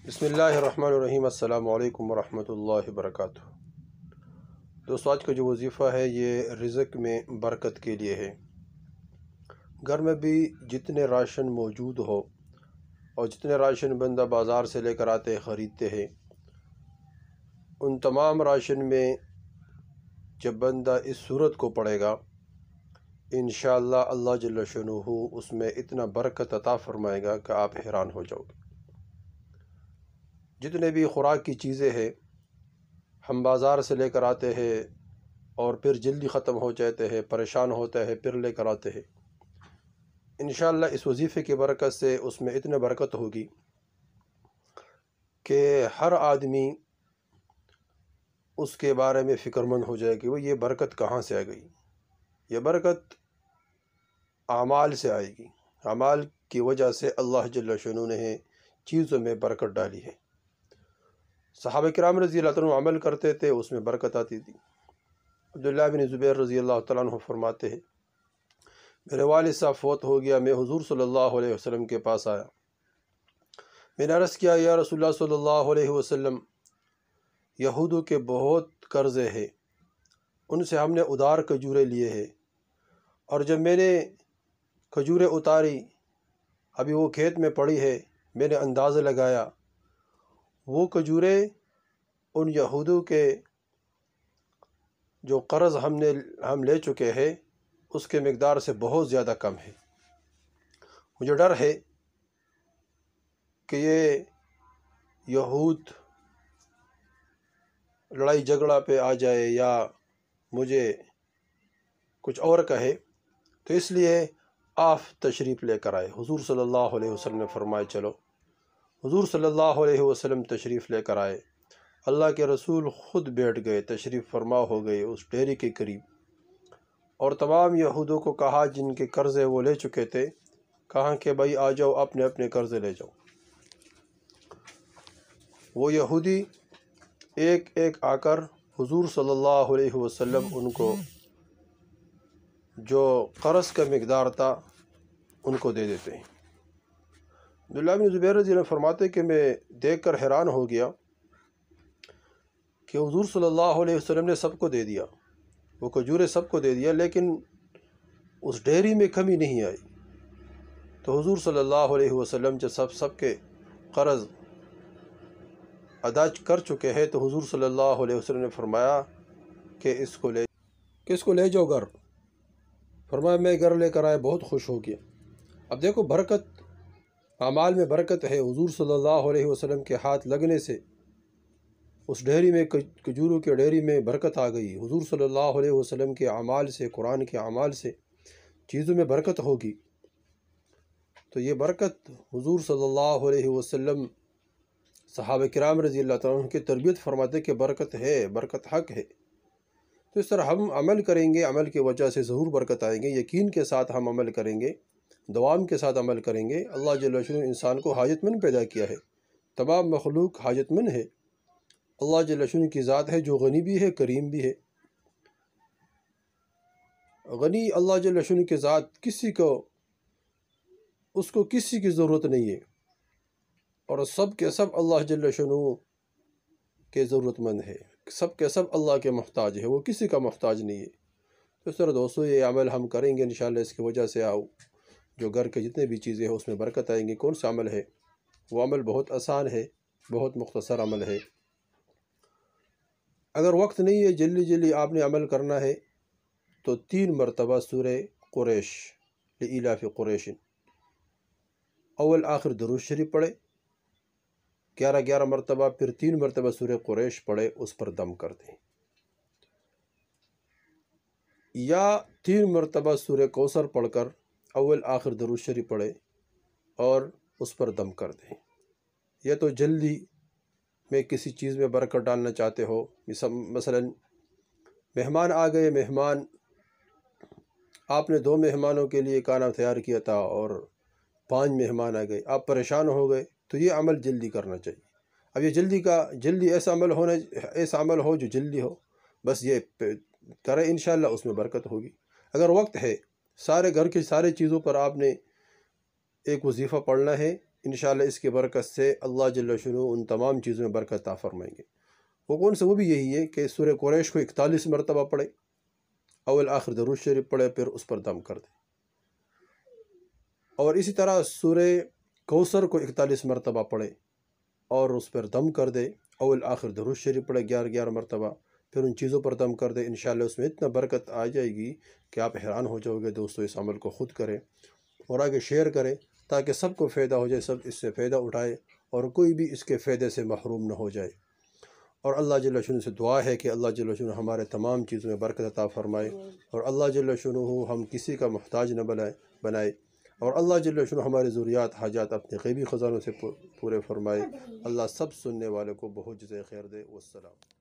بسم اللہ الرحمن الرحیم۔ السلام علیکم ورحمۃ اللہ وبرکاتہ۔ دوستو، آج کا جو وظیفہ ہے یہ رزق میں برکت کے لیے ہے۔ گھر میں بھی جتنے راشن موجود ہو اور جتنے راشن بندہ بازار سے لے کر آتے خریدتے ہیں، ان تمام راشن میں جب بندہ اس صورت کو پڑھے گا، انشاءاللہ اللہ جل شانہ اس میں اتنا برکت عطا فرمائے گا کہ آپ حیران ہو جاؤ گے۔ جتنے بھی خوراک کی چیزیں ہیں ہم بازار سے لے کر آتے ہیں اور پھر جلدی ختم ہو جاتے ہیں، پریشان ہوتے ہیں، پھر لے کر آتے ہیں۔ انشاءاللہ اس وظیفے کی برکت سے اس میں اتنے برکت ہوگی کہ ہر آدمی اس کے بارے میں فکر مند ہو جائے کہ وہ یہ برکت کہاں سے آ گئی۔ یہ برکت اعمال سے آئے گی۔ اعمال کی وجہ سے اللہ جل شانہ نے چیزوں میں برکت ڈالی ہے۔ صحابہ کرام رضی اللہ عنہ عمل کرتے تھے، اس میں برکت آتی تھی۔ عبداللہ بن زبیر رضی اللہ تعالیٰ عنہ فرماتے ہیں، میرے والد صاحب فوت ہو گیا، میں حضور صلی اللہ علیہ وسلم کے پاس آیا، میں نے عرض کیا، یا رسول اللہ صلی اللہ علیہ وسلم، یہودوں کے بہت قرضے ہیں، ان سے ہم نے ادھار کھجوریں لیے ہیں، اور جب میں نے کھجوریں اتاری، ابھی وہ کھیت میں پڑی ہے، میں نے اندازہ لگایا وہ کھجوریں ان یہودوں کے جو قرض ہم لے چکے ہیں اس کے مقدار سے بہت زیادہ کم ہے۔ مجھے ڈر ہے کہ یہ یہود لڑائی جھگڑا پہ آ جائے یا مجھے کچھ اور کہے، تو اس لیے آپ تشریف لے کر آئے۔ حضور صلی اللہ علیہ وسلم نے فرمایا چلو۔ حضور صلی اللہ علیہ وسلم تشریف لے کر آئے، اللہ کے رسول خود بیٹھ گئے، تشریف فرما ہو گئے اس ڈیری کے قریب، اور تمام یہودوں کو کہا جن کے قرضے وہ لے چکے تھے، کہا کہ بھائی آ جاؤ، اپنے اپنے قرضے لے جاؤ۔ وہ یہودی ایک ایک آ کر حضور صلی اللہ علیہ وسلم ان کو جو قرض کا مقدار تھا ان کو دے دیتے ہیں۔ عبداللہ بن زبیر رضی اللہ عنہ فرماتے کہ میں دیکھ کر حیران ہو گیا کہ حضور صلی اللہ علیہ وسلم نے سب کو دے دیا، وہ کھجوریں سب کو دے دیا، لیکن اس ڈیری میں کمی نہیں آئی۔ تو حضور صلی اللہ علیہ وسلم جب سب کے قرض ادا کر چکے ہیں تو حضور صلی اللہ علیہ وسلم نے فرمایا کہ اس کو لے جاؤ گھر۔ فرمایا میں گھر لے کر آیا، بہت خوش ہو گیا۔ اب دیکھو برکت، اعمال میں برکت ہے۔ حضور صلی اللہ علیہ وسلم کے ہاتھ لگنے سے اس ڈیری میں، کھجوروں کے ڈیری میں برکت آ گئی۔ حضور صلی اللہ علیہ وسلم کے اعمال سے، قرآن کے اعمال سے چیزوں میں برکت ہوگی۔ تو یہ برکت حضور صلی اللہ علیہ وسلم صحابہ کرام رضی اللہ تعالیٰ عنہ کی تربیت فرماتے کہ برکت ہے، برکت حق ہے۔ تو اس طرح ہم عمل کریں گے، عمل کی وجہ سے ضرور برکت آئیں گے۔ یقین کے ساتھ ہم عمل کریں گے، دوام کے ساتھ عمل کریں گے۔ اللہ جل شانہ انسان کو حاجت مند پیدا کیا ہے، تمام مخلوق حاجت مند ہے۔ اللہ جل شانہ کی ذات ہے جو غنی بھی ہے، کریم بھی ہے۔ غنی اللہ جل شانہ کی ذات، اس کو کسی کی ضرورت نہیں ہے، اور سب کے سب اللہ جل شانہ کے ضرورت مند ہے، سب کے سب اللہ کے محتاج ہے، وہ کسی کا محتاج نہیں ہے۔ تو اس طرح دوستو یہ عمل ہم کریں گے انشاءاللہ، اس کی وجہ سے جو گھر کے جتنے بھی چیزیں ہیں اس میں برکت آئیں گی۔ کون سا عمل ہے؟ وہ عمل بہت آسان ہے، بہت مختصر عمل ہے۔ اگر وقت نہیں ہے، جلدی جلدی آپ نے عمل کرنا ہے، تو 3 مرتبہ سورہ قریش، لإلاف قریش، اول آخر درود شریف پڑھے 11 مرتبہ، پھر 3 مرتبہ سورہ قریش پڑھے، اس پر دم کر دیں، یا 3 مرتبہ سورہ کوثر پڑھ کر اول آخر درود شریف پڑھے اور اس پر دم کر دیں۔ یا تو جلدی میں کسی چیز میں برکت ڈالنا چاہتے ہو، مثلا مہمان آ گئے، آپ نے 2 مہمانوں کے لیے کھانا تیار کیا تھا اور 5 مہمان آ گئے، آپ پریشان ہو گئے، تو یہ عمل جلدی کرنا چاہیے۔ اب یہ جلدی ایسا عمل ہو جو جلدی ہو، بس یہ کریں، انشاءاللہ اس میں برکت ہوگی۔ اگر وقت ہے، سارے گھر کی ساری چیزوں پر آپ نے ایک وظیفہ پڑھنا ہے، انشاءاللہ اس کی برکت سے اللہ جل شانہ ان تمام چیزوں میں برکت عطا فرمائیں گے۔ وہ کون سے؟ وہ بھی یہی ہے کہ سورہ قریش کو 41 مرتبہ پڑھے، اول آخر درود شریف پڑھے، پھر اس پر دم کر دے، اور اسی طرح سورہ کوثر کو 41 مرتبہ پڑھے اور اس پر دم کر دے، اول آخر درود شریف پڑھے 11 مرتبہ، پھر ان چیزوں پر دم کر دے۔ انشاءاللہ اس میں اتنا برکت آ جائے گی کہ آپ حیران ہو جاؤ گے۔ دوستو اس عمل کو خود کریں اور آگے شیئر کریں تاکہ سب کو فائدہ ہو جائے، سب اس سے فائدہ اٹھائے اور کوئی بھی اس کے فائدے سے محروم نہ ہو جائے۔ اور اللہ جل شانہ سے دعا ہے کہ اللہ جل شانہ ہمارے تمام چیزوں میں برکت عطا فرمائے، اور اللہ جل شانہ ہم کسی کا محتاج نہ بنائے، اور اللہ جل شانہ ہمارے ضروریات حاجات اپنے غیبی خزانوں سے پورے فرمائے۔ اللہ سب سننے والے کو بہت جزائے خیر دے۔ والسلام۔